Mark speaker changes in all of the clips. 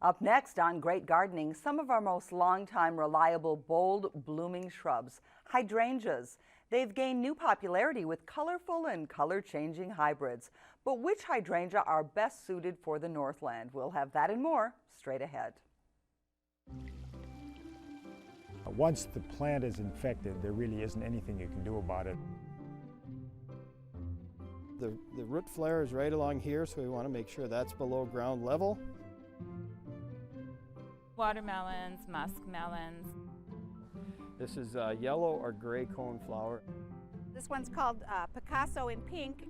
Speaker 1: Up next on Great Gardening, some of our most longtime reliable, bold blooming shrubs, hydrangeas. They've gained new popularity with colorful and color-changing hybrids. But which hydrangea are best suited for the Northland? We'll have that and more straight ahead.
Speaker 2: Once the plant is infected, there really isn't anything you can do about it.
Speaker 3: The root flare is right along here, so we want to make sure that's below ground level.
Speaker 4: Watermelons, muskmelons.
Speaker 3: This is yellow or gray coneflower.
Speaker 5: This one's called Picasso in pink.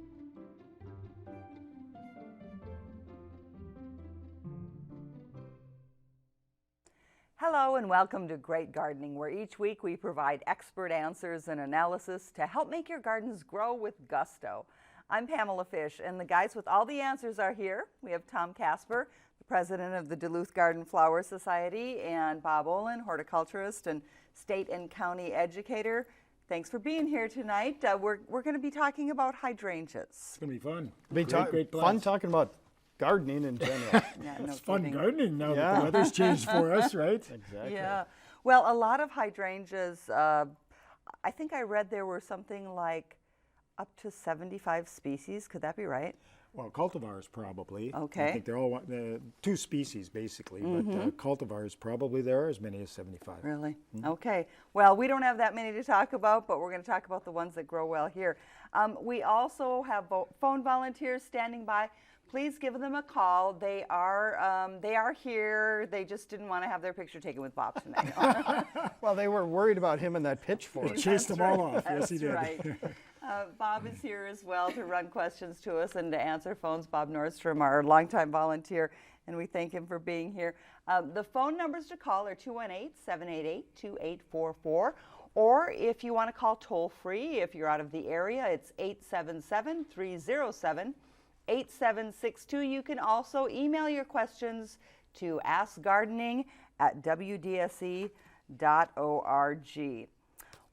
Speaker 1: Hello and welcome to Great Gardening, where each week we provide expert answers and analysis to help make your gardens grow with gusto. I'm Pamela Fish, and the guys with all the answers are here. We have Tom Casper, the president of the Duluth Garden Flower Society, and Bob Olin, horticulturist and state and county educator. Thanks for being here tonight. We're going to be talking about hydrangeas.
Speaker 2: It's going to be fun.
Speaker 3: Great fun talking about gardening in general.
Speaker 1: Yeah, no
Speaker 2: It's fun
Speaker 1: kidding.
Speaker 2: gardening now that the weather's changed for us, right?
Speaker 3: Exactly.
Speaker 1: Yeah. Well, a lot of hydrangeas, I think I read there were something like up to 75 species. Could that be right?
Speaker 2: Well, cultivars probably.
Speaker 1: Okay.
Speaker 2: I think they're all two species basically, but cultivars probably there are as many as 75.
Speaker 1: Really? Okay. Well, we don't have that many to talk about, but we're going to talk about the ones that grow well here. We also have phone volunteers standing by. Please give them a call. They are here. They just didn't want to have their picture taken with Bob tonight.
Speaker 3: Well, they were worried about him and that pitchfork.
Speaker 2: He chased them all off. Yes, he did.
Speaker 1: That's right. Bob is here as well to run questions to us and to answer phones. Bob Nordstrom, our longtime volunteer, and we thank him for being here. The phone numbers to call are 218-788-2844, or if you want to call toll-free, if you're out of the area, it's 877-307-8762. You can also email your questions to askgardening@wdse.org.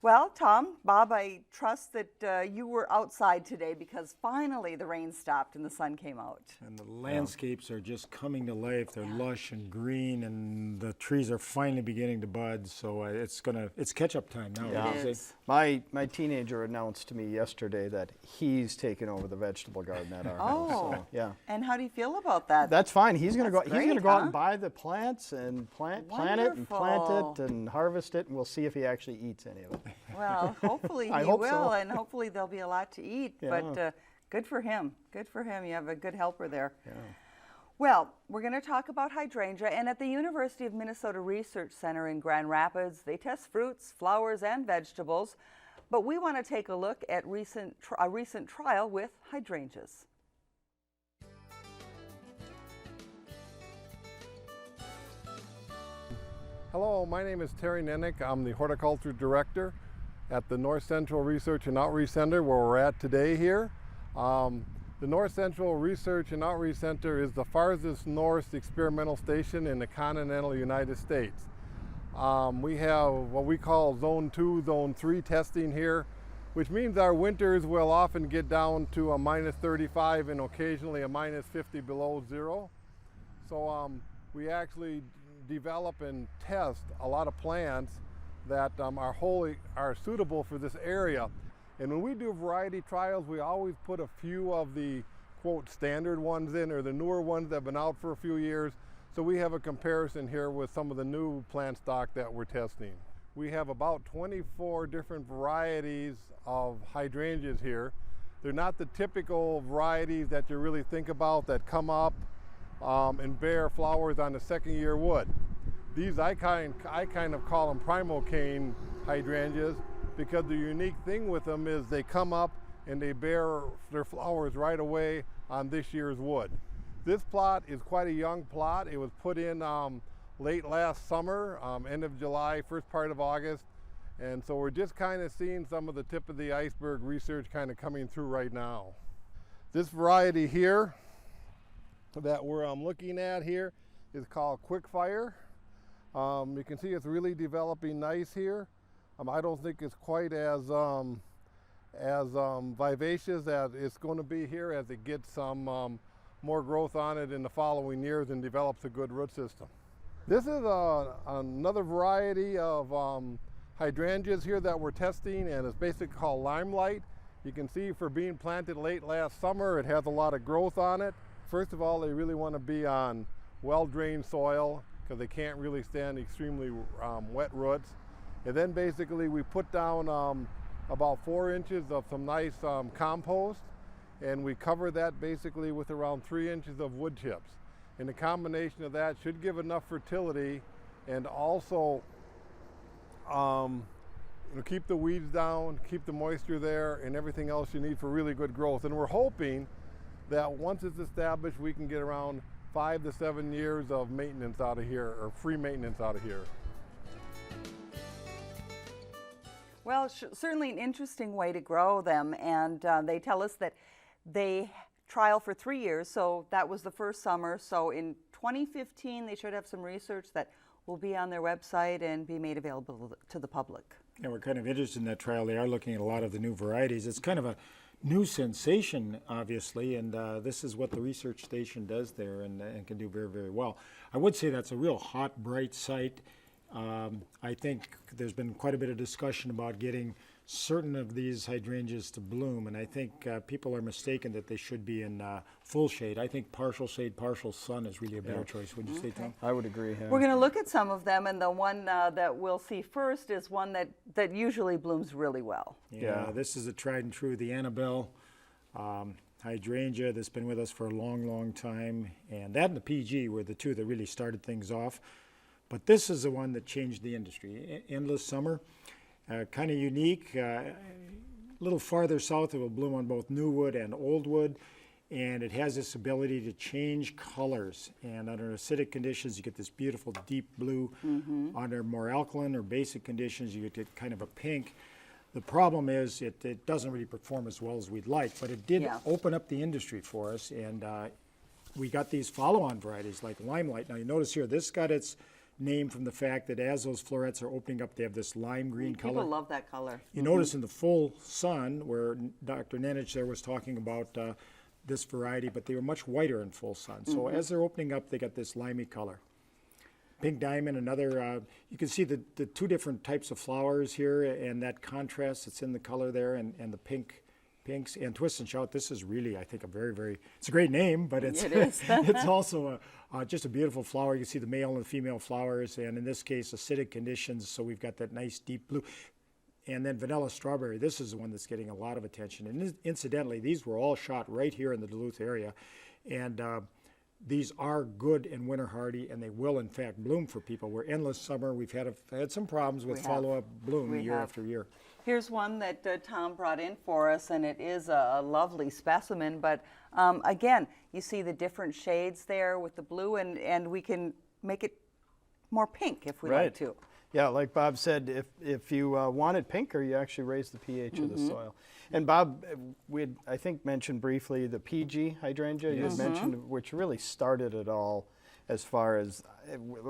Speaker 1: Well, Tom, Bob, I trust that you were outside today because finally the rain stopped and the sun came out.
Speaker 2: And the landscapes are just coming to life. They're lush and green, and the trees are finally beginning to bud. So it's catch-up time now.
Speaker 3: Yeah.
Speaker 1: It is.
Speaker 3: My teenager announced to me yesterday that he's taken over the vegetable garden at our house. So, yeah.
Speaker 1: And how do you feel about that?
Speaker 3: That's fine. He's going to go.
Speaker 1: That's
Speaker 3: He's going to
Speaker 1: great,
Speaker 3: go out
Speaker 1: huh?
Speaker 3: and buy the plants and plant it and plant
Speaker 1: Wonderful.
Speaker 3: it and harvest it, and we'll see if he actually eats any of it.
Speaker 1: Well, hopefully
Speaker 3: I
Speaker 1: he
Speaker 3: hope
Speaker 1: will,
Speaker 3: so.
Speaker 1: and hopefully there'll be a lot to eat.
Speaker 3: Yeah.
Speaker 1: But good for him. Good for him. You have a good helper there.
Speaker 3: Yeah.
Speaker 1: Well, we're going to talk about hydrangea, and at the University of Minnesota Research Center in Grand Rapids, they test fruits, flowers, and vegetables. But we want to take a look at a recent trial with hydrangeas.
Speaker 6: Hello, my name is Terry Nennick. I'm the horticulture director at the North Central Research and Outreach Center where we're at today here. The North Central Research and Outreach Center is the farthest north experimental station in the continental United States. We have what we call Zone 2, Zone 3 testing here, which means our winters will often get down to a -35 and occasionally a -50 below zero. So we actually develop and test a lot of plants that are suitable for this area. And when we do variety trials, we always put a few of the quote standard ones in, or the newer ones that have been out for a few years. So we have a comparison here with some of the new plant stock that we're testing. We have about 24 different varieties of hydrangeas here. They're not the typical varieties that you really think about that come up and bear flowers on the second year wood. These I kind of call them primocane hydrangeas because the unique thing with them is they come up and they bear their flowers right away on this year's wood. This plot is quite a young plot. It was put in late last summer, end of July, first part of August. And so we're just kind of seeing some of the tip of the iceberg research kind of coming through right now. This variety here that we're looking at here is called Quickfire. You can see it's really developing nice here. I don't think it's quite as vivacious as it's going to be here as it gets some more growth on it in the following years and develops a good root system. This is another variety of hydrangeas here that we're testing, and it's basically called Limelight. You can see for being planted late last summer, it has a lot of growth on it. First of all, they really want to be on well-drained soil because they can't really stand extremely wet roots. And then basically we put down about 4 inches of some nice compost, and we cover that basically with around 3 inches of wood chips. And the combination of that should give enough fertility and also keep the weeds down, keep the moisture there, and everything else you need for really good growth. And we're hoping that once it's established, we can get around 5 to 7 years of maintenance out of here, or free maintenance out of here.
Speaker 1: Well, certainly an interesting way to grow them, and they tell us that they trial for 3 years, so that was the first summer. So in 2015, they should have some research that will be on their website and be made available to the public.
Speaker 2: Yeah, we're kind of interested in that trial. They are looking at a lot of the new varieties. It's kind of a new sensation, obviously, and this is what the research station does there, and can do very, very well. I would say that's a real hot, bright site. I think there's been quite a bit of discussion about getting certain of these hydrangeas to bloom, and I think people are mistaken that they should be in full shade. I think partial shade, partial sun is really a better choice. Would you say, Tom?
Speaker 3: I would agree. Yeah.
Speaker 1: We're going to look at some of them, and the one that we'll see first is one that usually blooms really well.
Speaker 2: Yeah, this is a tried and true, the Annabelle hydrangea that's been with us for a long, long time, and that and the PG were the two that really started things off. But this is the one that changed the industry. Endless summer. Kind of unique. A little farther south, it will bloom on both new wood and old wood, and it has this ability to change colors. And under acidic conditions, you get this beautiful deep blue. Under more alkaline or basic conditions, you get kind of a pink. The problem is it doesn't really perform as well as we'd like, but it did open up the industry for us, and we got these follow-on varieties like Limelight. Now you notice here, this got its name from the fact that as those florets are opening up, they have this lime green color.
Speaker 1: People love that color.
Speaker 2: You notice in the full sun, where Dr. Nenich there was talking about this variety, but they were much whiter in full sun. So as they're opening up, they got this limey color. Pink diamond, another, you can see the two different types of flowers here, and that contrast that's in the color there, and the pinks, and twist and shout. This is really, I think, a very, very, it's a great name, but it's, it's also just a beautiful flower. You see the male and the female flowers, and in this case, acidic conditions, so we've got that nice deep blue. And then vanilla strawberry, this is the one that's getting a lot of attention. And incidentally, these were all shot right here in the Duluth area, and these are good and winter hardy, and they will in fact bloom for people. We're endless summer. We've had some problems with follow-up bloom year after year.
Speaker 1: Here's one that Tom brought in for us, and it is a lovely specimen. But again, you see the different shades there with the blue, and we can make it more pink if we like to.
Speaker 3: Yeah, like Bob said, if you wanted pinker, you actually raise the pH of the soil. And Bob, we had, I think, mentioned briefly the PG hydrangea you had mentioned, which really started it all as far as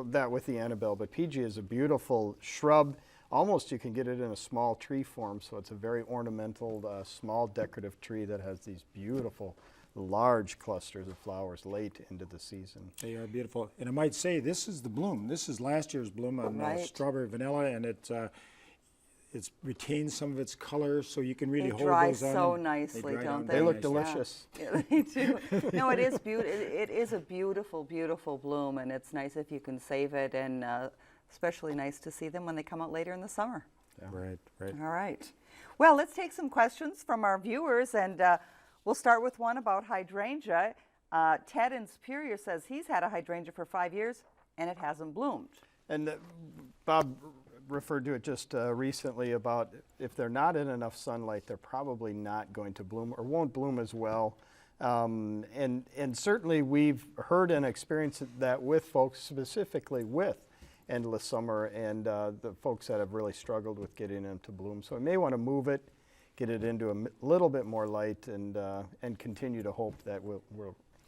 Speaker 3: that with the Annabelle. But PG is a beautiful shrub. Almost you can get it in a small tree form, so it's a very ornamental, small decorative tree that has these beautiful large clusters of flowers late into the season.
Speaker 2: They are beautiful. And I might say, this is the bloom. This is last year's bloom on strawberry vanilla, and it's retained some of its color, so you can really hold those on.
Speaker 1: They dry so nicely, don't they?
Speaker 3: They look delicious.
Speaker 1: Yeah, they do. No, it is beautiful. It is a beautiful, beautiful bloom, and it's nice if you can save it, and especially nice to see them when they come out later in the summer.
Speaker 2: Yeah. Right.
Speaker 1: All right. Well, let's take some questions from our viewers, and we'll start with one about hydrangea. Ted in Superior says he's had a hydrangea for 5 years, and it hasn't bloomed.
Speaker 3: And Bob referred to it just recently about if they're not in enough sunlight, they're probably not going to bloom or won't bloom as well. And certainly we've heard and experienced that with folks, specifically with endless summer and the folks that have really struggled with getting them to bloom. So we may want to move it, get it into a little bit more light, and continue to hope that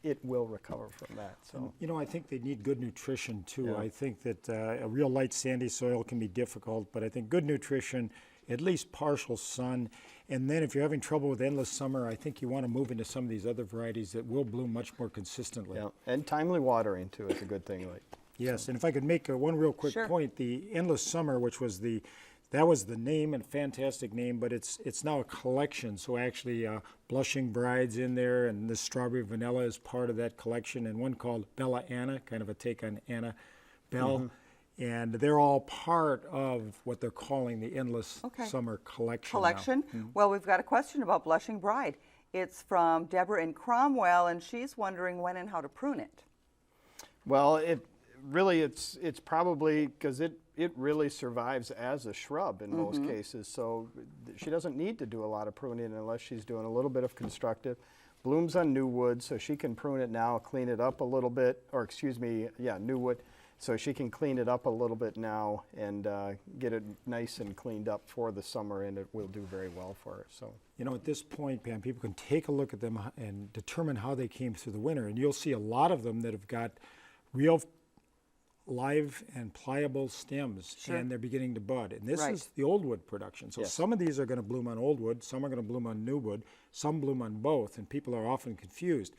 Speaker 3: it will recover from that. So
Speaker 2: you know, I think they need good nutrition too. I think that a real light sandy soil can be difficult, but I think good nutrition at least partial sun. And then if you're having trouble with endless summer, I think you want to move into some of these other varieties that will bloom much more consistently.
Speaker 3: Yeah, and timely watering too is a good thing.
Speaker 2: Yes, and if I could make one real quick
Speaker 1: Sure.
Speaker 2: point, the endless summer, which was that was the name, and fantastic name, but it's now a collection. So actually, Blushing Bride's in there, and the Strawberry Vanilla is part of that collection, and one called Bella Anna, kind of a take on Anna Bell. And they're all part of what they're calling the Endless
Speaker 1: Okay.
Speaker 2: Summer Collection.
Speaker 1: Collection. Well, we've got a question about Blushing Bride. It's from Deborah in Cromwell, and she's wondering when and how to prune it.
Speaker 3: Well, it's probably because it really survives as a shrub in most cases. So she doesn't need to do a lot of pruning unless she's doing a little bit of constructive. Blooms on new wood, so she can prune it now, clean it up a little bit, or excuse me, yeah, new wood. So she can clean it up a little bit now and get it nice and cleaned up for the summer, and it will do very well for her. So,
Speaker 2: You know, at this point, Pam, people can take a look at them and determine how they came through the winter. And you'll see a lot of them that have got real live and pliable stems, and they're beginning to bud. And this
Speaker 1: Right.
Speaker 2: is the old wood production. So
Speaker 3: Yes.
Speaker 2: some of these are going to bloom on old wood, some are going to bloom on new wood, some bloom on both, and people are often confused.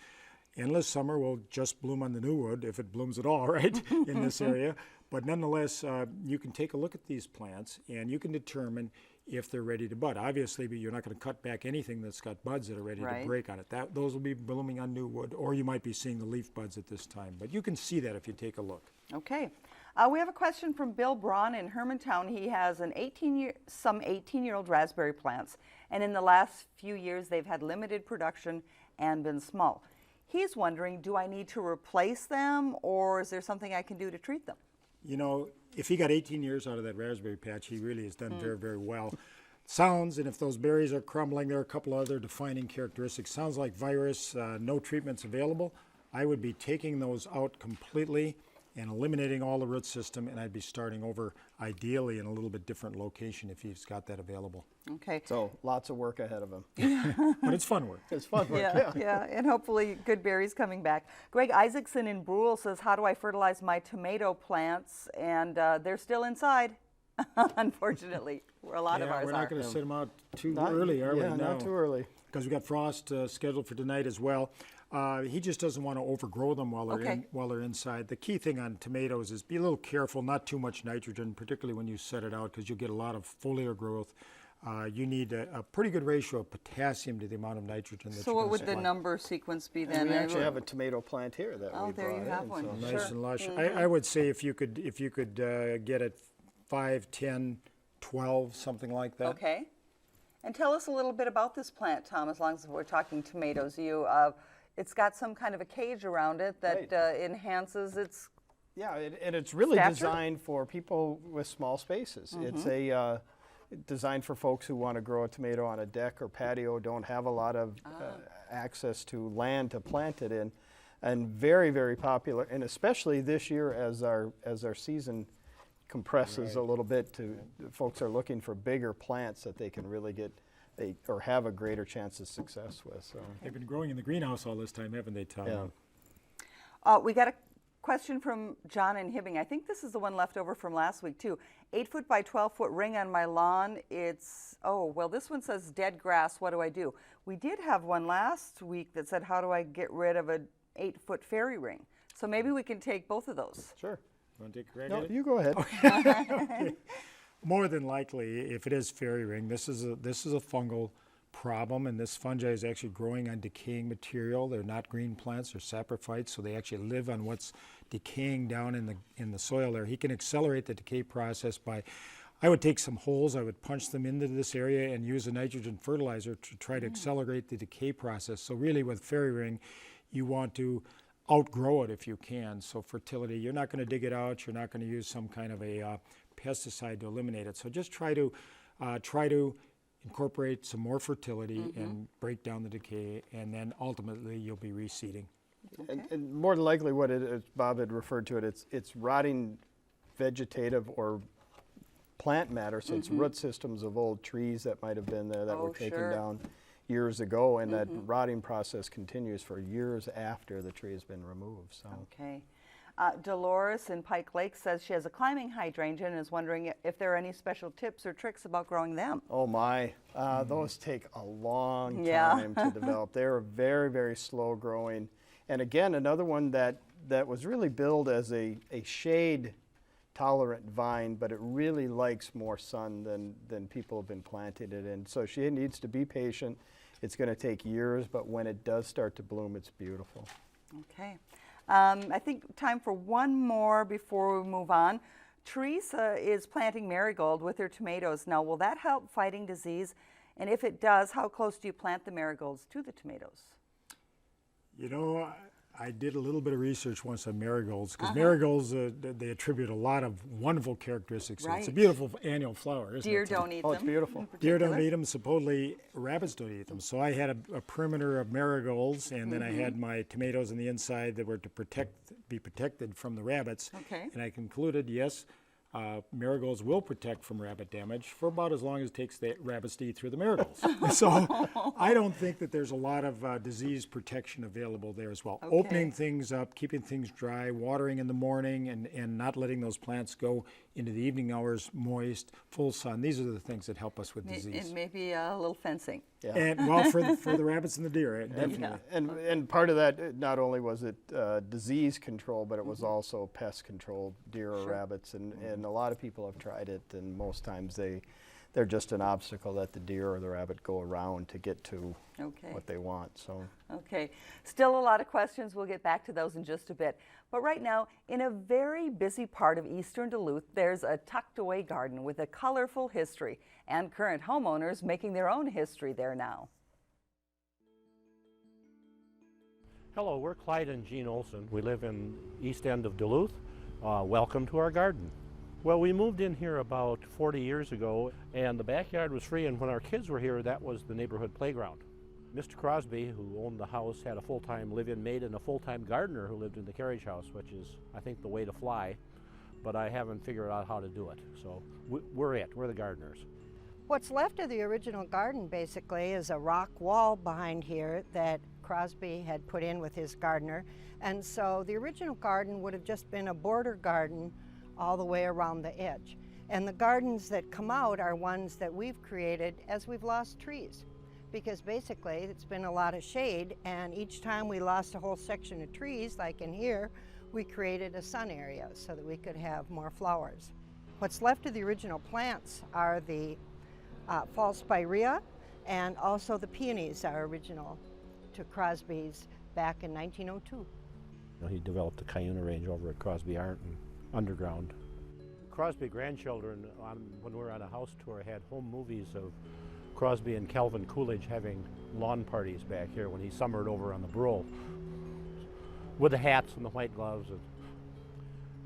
Speaker 2: Endless summer will just bloom on the new wood, if it blooms at all, right, in this area. But nonetheless, you can take a look at these plants, and you can determine if they're ready to bud. Obviously, but you're not going to cut back anything that's got buds that are ready
Speaker 1: Right.
Speaker 2: to break on it. Those will be blooming on new wood, or you might be seeing the leaf buds at this time. But you can see that if you take a look.
Speaker 1: Okay. We have a question from Bill Braun in Hermantown. He has some 18-year-old raspberry plants, and in the last few years they've had limited production and been small. He's wondering, do I need to replace them, or is there something I can do to treat them?
Speaker 2: You know, if he got 18 years out of that raspberry patch, he really has done very, very well. Sounds, and if those berries are crumbling, there are a couple other defining characteristics. Sounds like virus, no treatments available. I would be taking those out completely and eliminating all the root system, and I'd be starting over, ideally in a little bit different location if he's got that available.
Speaker 1: Okay.
Speaker 3: so lots of work ahead of him.
Speaker 2: But it's fun work.
Speaker 3: It's fun work.
Speaker 1: Yeah, and hopefully good berries coming back. Greg Isaacson in Brule says, how do I fertilize my tomato plants? And they're still inside, unfortunately, where a lot of ours
Speaker 2: we're
Speaker 1: are.
Speaker 2: not going to set them out too
Speaker 3: Not-
Speaker 2: early, are we?
Speaker 3: yeah,
Speaker 2: No.
Speaker 3: not too early.
Speaker 2: Because we got frost scheduled for tonight as well. He just doesn't want to overgrow them while they're inside. The key thing on tomatoes is be a little careful, not too much nitrogen, particularly when you set it out, because you'll get a lot of foliar growth. You need a pretty good ratio of potassium to the amount of nitrogen that
Speaker 1: So
Speaker 2: you're
Speaker 1: what
Speaker 2: gonna
Speaker 1: would the
Speaker 2: supply.
Speaker 1: number sequence be
Speaker 3: And
Speaker 1: then?
Speaker 3: we actually have a tomato plant here that
Speaker 1: Oh,
Speaker 3: we
Speaker 1: there you
Speaker 3: brought
Speaker 1: have
Speaker 3: in,
Speaker 1: one.
Speaker 3: so-
Speaker 2: Nice
Speaker 1: Sure.
Speaker 2: and lush. I would say if you could get it 5, 10, 12, something like that.
Speaker 1: Okay. And tell us a little bit about this plant, Tom, as long as we're talking tomatoes. It's got some kind of a cage around it that enhances its...
Speaker 3: Yeah, and it's really
Speaker 1: Stature?
Speaker 3: designed for people with small spaces. It's a designed for folks who want to grow a tomato on a deck or patio, don't have a lot of access to land to plant it in, and very, very popular. And especially this year, as our season compresses a little bit, folks are looking for bigger plants that they can really get or have a greater chance of success with. So.
Speaker 2: They've been growing in the greenhouse all this time, haven't they, Tom?
Speaker 3: Yeah.
Speaker 1: We got a question from John in Hibbing. I think this is the one left over from last week, too. 8-foot by 12-foot ring on my lawn. This one says dead grass. What do I do? We did have one last week that said, how do I get rid of an 8-foot fairy ring? So maybe we can take both of those.
Speaker 3: Sure.
Speaker 2: You want to take a crack
Speaker 3: No,
Speaker 2: at it?
Speaker 3: you go ahead.
Speaker 2: More than likely, if it is fairy ring, this is a fungal problem, and this fungi is actually growing on decaying material. They're not green plants; they're saprophytes, so they actually live on what's decaying down in the soil there. He can accelerate the decay process by, I would take some holes, I would punch them into this area and use a nitrogen fertilizer to try to accelerate the decay process. So really, with fairy ring, you want to outgrow it if you can. So fertility, you're not going to dig it out. You're not going to use some kind of a pesticide to eliminate it. So just try to incorporate some more fertility and break down the decay, and then ultimately you'll be reseeding.
Speaker 3: And more than likely, what it is, Bob had referred to it, it's rotting vegetative or plant matter, so it's root systems of old trees that might have been there that were taken
Speaker 1: sure.
Speaker 3: down years ago, and that rotting process continues for years after the tree has been removed. So.
Speaker 1: Okay. Dolores in Pike Lake says she has a climbing hydrangea and is wondering if there are any special tips or tricks about growing them.
Speaker 3: Oh my, those take a long
Speaker 1: Yeah.
Speaker 3: time to develop. They're very, very slow growing. And again, another one that was really billed as a shade tolerant vine, but it really likes more sun than people have been planting it in. So she needs to be patient. It's going to take years, but when it does start to bloom, it's beautiful.
Speaker 1: Okay. I think time for one more before we move on. Teresa is planting marigold with her tomatoes. Now, will that help fighting disease? And if it does, how close do you plant the marigolds to the tomatoes?
Speaker 2: You know, I did a little bit of research once on marigolds, because marigolds, they attribute a lot of wonderful characteristics. It's a
Speaker 1: Right.
Speaker 2: beautiful annual flower, isn't
Speaker 1: Deer
Speaker 2: it?
Speaker 1: don't eat them.
Speaker 3: Oh, it's beautiful.
Speaker 1: in
Speaker 2: Deer
Speaker 1: particular.
Speaker 2: don't eat them. Supposedly, rabbits don't eat them. So I had a perimeter of marigolds, and then I had my tomatoes on the inside that were to be protected from the rabbits.
Speaker 1: Okay.
Speaker 2: And I concluded, yes, marigolds will protect from rabbit damage for about as long as it takes the rabbits to eat through the marigolds. So I don't think that there's a lot of disease protection available there as well.
Speaker 1: Okay.
Speaker 2: Opening things up, keeping things dry, watering in the morning, and not letting those plants go into the evening hours moist, full sun. These are the things that help us with disease.
Speaker 1: And maybe a little fencing.
Speaker 3: Yeah.
Speaker 2: And well, for the rabbits and the deer, definitely.
Speaker 3: And part of that, not only was it disease control, but it was also pest control, deer or rabbits. And a lot of people have tried it, and most times they're just an obstacle that the deer or the rabbit go around to get to
Speaker 1: Okay.
Speaker 3: what they want. So.
Speaker 1: Okay. Still a lot of questions. We'll get back to those in just a bit. But right now, in a very busy part of eastern Duluth, there's a tucked away garden with a colorful history and current homeowners making their own history there now.
Speaker 7: Hello, we're Clyde and Jean Olson. We live in east end of Duluth. Welcome to our garden. Well, we moved in here about 40 years ago, and the backyard was free, and when our kids were here, that was the neighborhood playground. Mr. Crosby, who owned the house, had a full-time live-in maid and a full-time gardener who lived in the carriage house, which is, I think, the way to fly, but I haven't figured out how to do it. So we're the gardeners.
Speaker 8: What's left of the original garden basically is a rock wall behind here that Crosby had put in with his gardener. And so the original garden would have just been a border garden all the way around the edge. And the gardens that come out are ones that we've created as we've lost trees. Because basically it's been a lot of shade, and each time we lost a whole section of trees, like in here, we created a sun area so that we could have more flowers. What's left of the original plants are the fall spirea, and also the peonies are original to Crosby's back in 1902.
Speaker 7: He developed the Cuyuna range over at Crosby Art and underground. Crosby grandchildren, when we were on a house tour, had home movies of Crosby and Calvin Coolidge having lawn parties back here when he summered over on the Brule with the hats and the white gloves.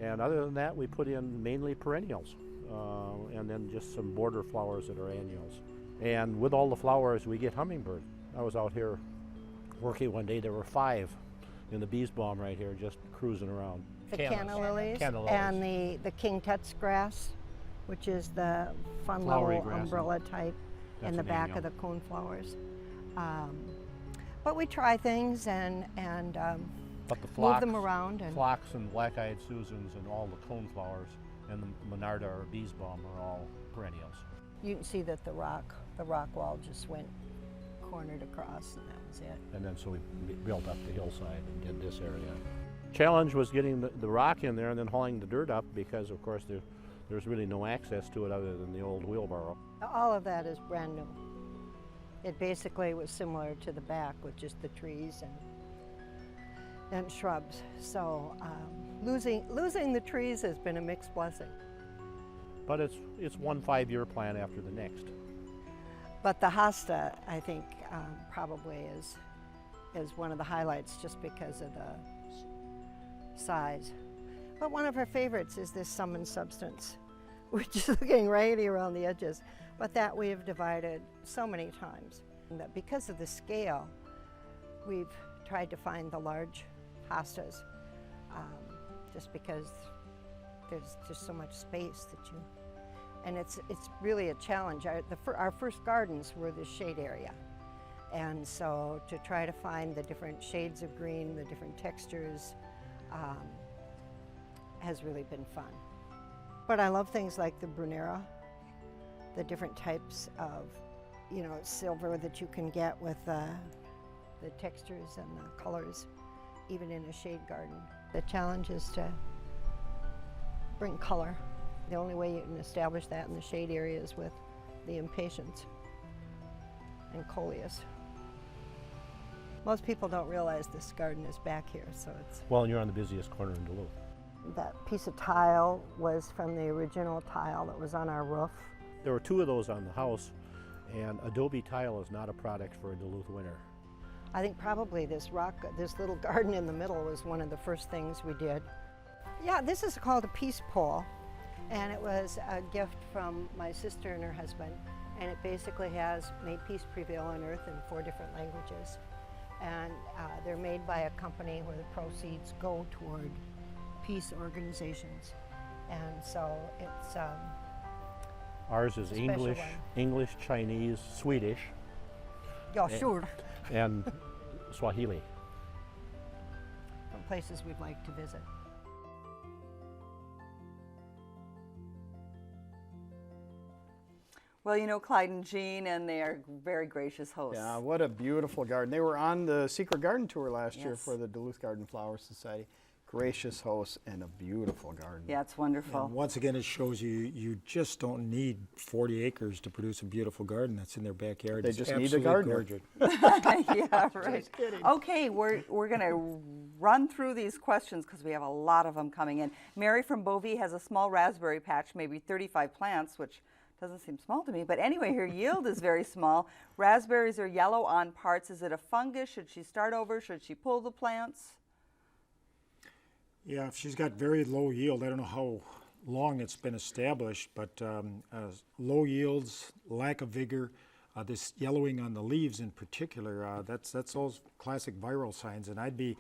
Speaker 7: And other than that, we put in mainly perennials and then just some border flowers that are annuals. And with all the flowers, we get hummingbird. I was out here working one day, there were 5 in the bees balm right here just cruising around.
Speaker 8: The canna lilies and the king tut's grass, which is the fun
Speaker 7: Flowery
Speaker 8: little
Speaker 7: grass.
Speaker 8: umbrella type in
Speaker 7: That's
Speaker 8: the
Speaker 7: an
Speaker 8: back
Speaker 7: annual.
Speaker 8: of the cone flowers. But we try things and
Speaker 7: But the
Speaker 8: move them around. And
Speaker 7: phlox and black-eyed Susans and all the cone flowers and the Monarda or bees balm are all perennials.
Speaker 8: you can see that the rock wall just went cornered across, and that was it.
Speaker 7: And then so we built up the hillside and did this area. Challenge was getting the rock in there and then hauling the dirt up, because of course there's really no access to it other than the old wheelbarrow.
Speaker 8: All of that is brand new. It basically was similar to the back with just the trees and shrubs. So losing the trees has been a mixed blessing.
Speaker 7: But it's one 5-year plan after the next.
Speaker 8: But the hosta, I think, probably is one of the highlights, just because of the size. But one of our favorites is this summon substance, which is looking raggedy around the edges, but that we have divided so many times. And that because of the scale, we've tried to find the large hostas, just because there's just so much space that you, and it's really a challenge. Our first gardens were the shade area, and so to try to find the different shades of green, the different textures, has really been fun. But I love things like the Brunera, the different types of, silver that you can get with the textures and the colors, even in a shade garden. The challenge is to bring color. The only way you can establish that in the shade area is with the impatiens and coleus. Most people don't realize this garden is back here, so it's...
Speaker 7: Well, and you're on the busiest corner in Duluth.
Speaker 8: That piece of tile was from the original tile that was on our roof.
Speaker 7: There were 2 of those on the house, and adobe tile is not a product for a Duluth winter.
Speaker 8: I think probably this little garden in the middle was one of the first things we did. Yeah, this is called a peace pole, and it was a gift from my sister and her husband, and it basically has "May peace prevail on earth" in 4 different languages. And they're made by a company where the proceeds go toward peace organizations. And so it's
Speaker 7: Ours is
Speaker 8: special
Speaker 7: English, Chinese, Swedish,
Speaker 8: yeah, sure,
Speaker 7: and Swahili.
Speaker 8: from places we'd like to visit.
Speaker 1: Well, Clyde and Jean, and they are very gracious hosts.
Speaker 3: Yeah, what a beautiful garden. They were on the Secret Garden Tour last year
Speaker 1: Yes.
Speaker 3: for the Duluth Garden Flower Society. Gracious hosts and a beautiful garden.
Speaker 1: Yeah, it's wonderful.
Speaker 2: And once again, it shows you just don't need 40 acres to produce a beautiful garden that's in their backyard.
Speaker 3: They
Speaker 2: It's
Speaker 3: just need a
Speaker 2: absolutely
Speaker 3: gardener.
Speaker 2: gorgeous.
Speaker 1: Yeah, right. Okay, we're going to run through these questions because we have a lot of them coming in. Mary from Bovee has a small raspberry patch, maybe 35 plants, which doesn't seem small to me. But anyway, her yield is very small. Raspberries are yellow on parts. Is it a fungus? Should she start over? Should she pull the plants?
Speaker 2: Yeah, if she's got very low yield, I don't know how long it's been established, but low yields, lack of vigor, this yellowing on the leaves in particular, that's those classic viral signs, and I'd be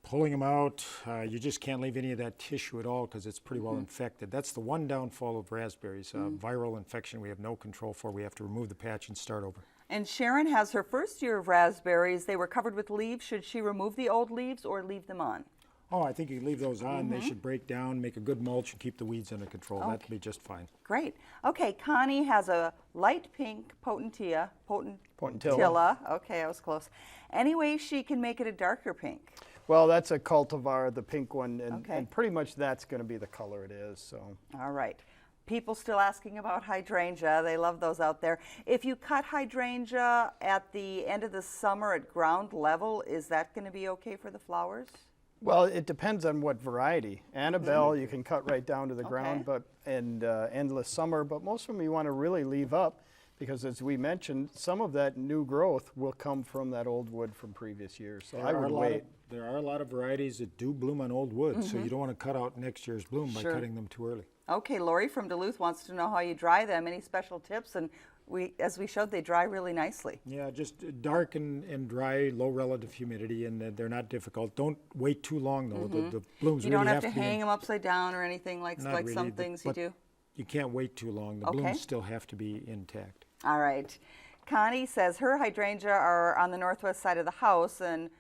Speaker 2: pulling them out. You just can't leave any of that tissue at all because it's pretty well infected. That's the one downfall of raspberries, viral infection we have no control for. We have to remove the patch and start over.
Speaker 1: And Sharon has her first year of raspberries. They were covered with leaves. Should she remove the old leaves or leave them on?
Speaker 2: Oh, I think you leave those on. They should break down, make a good mulch, and keep the weeds under control. That'll be just fine.
Speaker 1: Great. Okay, Connie has a light pink potentilla. Okay, I was close. Anyway, she can make it a darker pink.
Speaker 3: Well, that's a cultivar, the pink one, and,
Speaker 1: Okay.
Speaker 3: and pretty much that's going to be the color it is. So
Speaker 1: All right. People still asking about hydrangea. They love those out there. If you cut hydrangea at the end of the summer at ground level, is that going to be okay for the flowers?
Speaker 3: well, it depends on what variety. Annabelle, you can cut right down to the ground, but endless summer. But most of them you want to really leave up because, as we mentioned, some of that new growth will come from that old wood from previous years. So I would wait.
Speaker 2: There are a lot of varieties that do bloom on old wood, so you don't want to cut out next year's bloom by cutting them too early.
Speaker 1: Okay, Lori from Duluth wants to know how you dry them. Any special tips? And as we showed, they dry really nicely.
Speaker 2: Yeah, just dark and dry, low relative humidity, and they're not difficult. Don't wait too long, though. The blooms
Speaker 1: You
Speaker 2: really
Speaker 1: don't have to
Speaker 2: be
Speaker 1: hang them upside down or anything like
Speaker 2: Not
Speaker 1: some
Speaker 2: really,
Speaker 1: things you
Speaker 2: but
Speaker 1: do.
Speaker 2: You can't wait too long. The
Speaker 1: Okay.
Speaker 2: blooms still have to be intact.
Speaker 1: All right. Connie says her hydrangea are on the northwest side of the house, and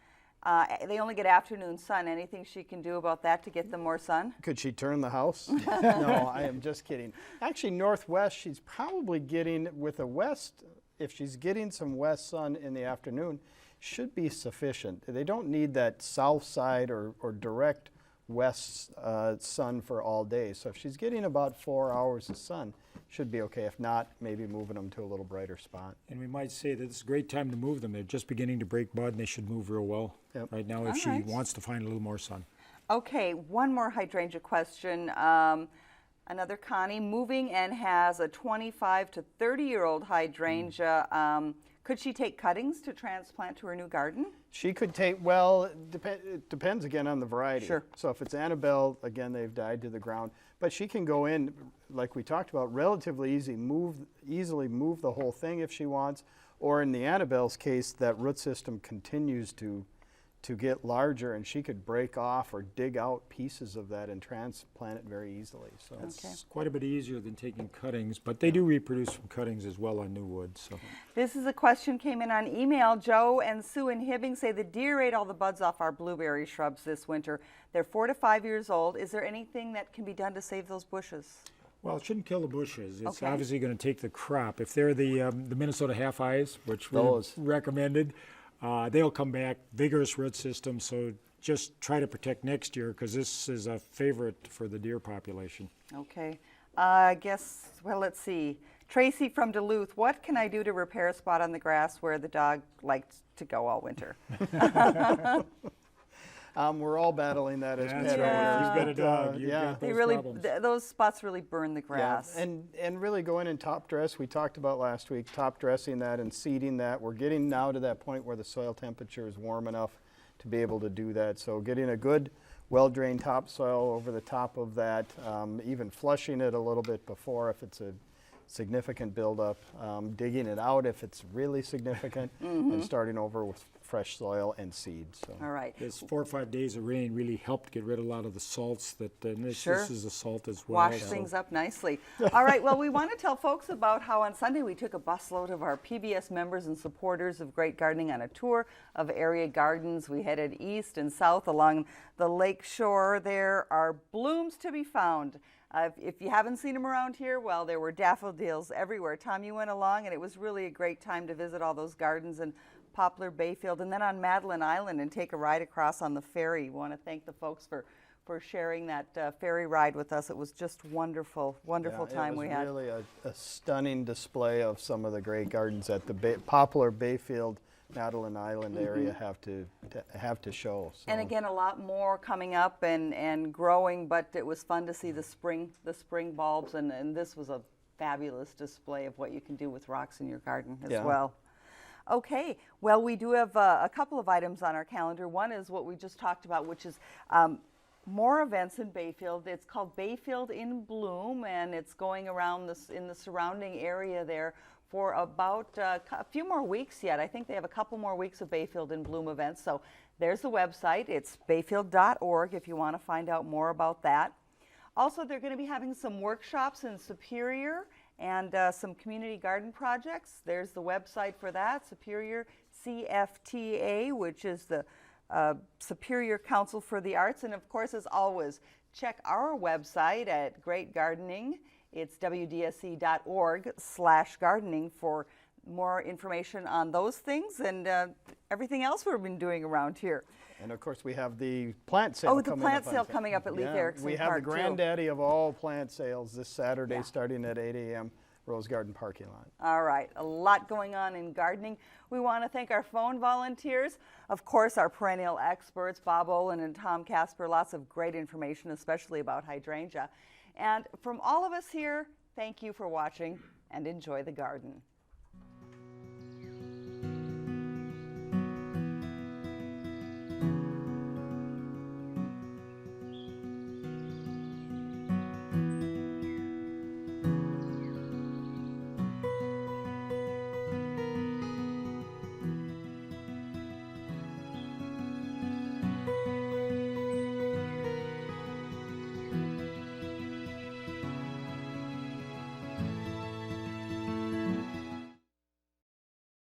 Speaker 1: they only get afternoon sun. Anything she can do about that to get them more sun?
Speaker 3: Could she turn the house? No, I am just kidding. Actually, northwest, she's probably getting, with a west, if she's getting some west sun in the afternoon, should be sufficient. They don't need that south side or direct west sun for all day. So if she's getting about 4 hours of sun, should be okay. If not, maybe moving them to a little brighter spot.
Speaker 2: And we might say that it's a great time to move them. They're just beginning to break bud, and they should move real well right now if
Speaker 1: All
Speaker 2: she
Speaker 1: right.
Speaker 2: wants to find a little more sun.
Speaker 1: Okay, one more hydrangea question. Another Connie, moving and has a 25 to 30-year-old hydrangea. Could she take cuttings to transplant to her new garden?
Speaker 3: She could take, well, it depends again on the variety.
Speaker 1: Sure.
Speaker 3: So if it's Annabelle, again, they've died to the ground. But she can go in, like we talked about, relatively easily move the whole thing if she wants. Or in the Annabelle's case, that root system continues to to get larger, and she could break off or dig out pieces of that and transplant it very easily. So
Speaker 2: It's quite a bit easier than taking cuttings, but they do reproduce from cuttings as well on new wood. So
Speaker 1: This is a question came in on email. Joe and Sue in Hibbing say the deer ate all the buds off our blueberry shrubs this winter. They're 4 to 5 years old. Is there anything that can be done to save those bushes?
Speaker 2: well, it shouldn't kill the bushes. It's
Speaker 1: Okay.
Speaker 2: obviously going to take the crop. If they're the Minnesota half-eyes, which we
Speaker 3: Those.
Speaker 2: recommended, they'll come back, vigorous root system, so just try to protect next year because this is a favorite for the deer population.
Speaker 1: Okay. I guess, well, let's see. Tracy from Duluth, what can I do to repair a spot on the grass where the dog liked to go all winter?
Speaker 3: we're all battling that as
Speaker 2: That's
Speaker 3: pet
Speaker 2: right.
Speaker 3: owners.
Speaker 2: If you've got a
Speaker 3: but,
Speaker 2: dog, you've
Speaker 3: yeah.
Speaker 2: got
Speaker 1: They
Speaker 2: those
Speaker 1: really,
Speaker 2: problems.
Speaker 1: those spots really burn the
Speaker 3: Yeah,
Speaker 1: grass.
Speaker 3: and really going in top dress, we talked about last week, top dressing that and seeding that. We're getting now to that point where the soil temperature is warm enough to be able to do that. So getting a good, well-drained topsoil over the top of that, even flushing it a little bit before if it's a significant buildup, digging it out if it's really significant, and starting over with fresh soil and seed. So.
Speaker 1: All right.
Speaker 2: This 4 or 5 days of rain really helped get rid of a lot of the salts that, and this
Speaker 1: Sure.
Speaker 2: is the salt as well.
Speaker 1: Wash
Speaker 2: so-
Speaker 1: things up nicely. All right, well, we want to tell folks about how on Sunday we took a busload of our PBS members and supporters of Great Gardening on a tour of area gardens. We headed east and south along the lake shore. There are blooms to be found. If you haven't seen them around here, well, there were daffodils everywhere. Tom, you went along, and it was really a great time to visit all those gardens in Poplar Bayfield, and then on Madeline Island and take a ride across on the ferry. We want to thank the folks for sharing that ferry ride with us. It was just wonderful, wonderful time we had.
Speaker 3: It was really a stunning display of some of the great gardens at the Poplar Bayfield, Madeline Island area have to show. So.
Speaker 1: And again, a lot more coming up and growing, but it was fun to see the spring bulbs, and this was a fabulous display of what you can do with rocks in your garden as well. Okay, well, we do have a couple of items on our calendar. One is what we just talked about, which is more events in Bayfield. It's called Bayfield in Bloom, and it's going around in the surrounding area there for about a few more weeks yet. I think they have a couple more weeks of Bayfield in Bloom events. So there's the website. It's bayfield.org if you want to find out more about that. Also, they're going to be having some workshops in Superior and some community garden projects. There's the website for that, Superior CFTA, which is the Superior Council for the Arts. And of course, as always, check our website at Great Gardening. It's wdsc.org/gardening for more information on those things and everything else we've been doing around here.
Speaker 3: And of course, we have the plant sale.
Speaker 1: Oh, the plant sale coming up at Leif Erikson
Speaker 3: We have
Speaker 1: Park,
Speaker 3: the
Speaker 1: too.
Speaker 3: granddaddy of all plant sales this Saturday, starting at 8 a.m. Rose Garden parking lot.
Speaker 1: All right, a lot going on in gardening. We want to thank our phone volunteers, of course, our perennial experts, Bob Olin and Tom Casper. Lots of great information, especially about hydrangea. And from all of us here, thank you for watching and enjoy the garden.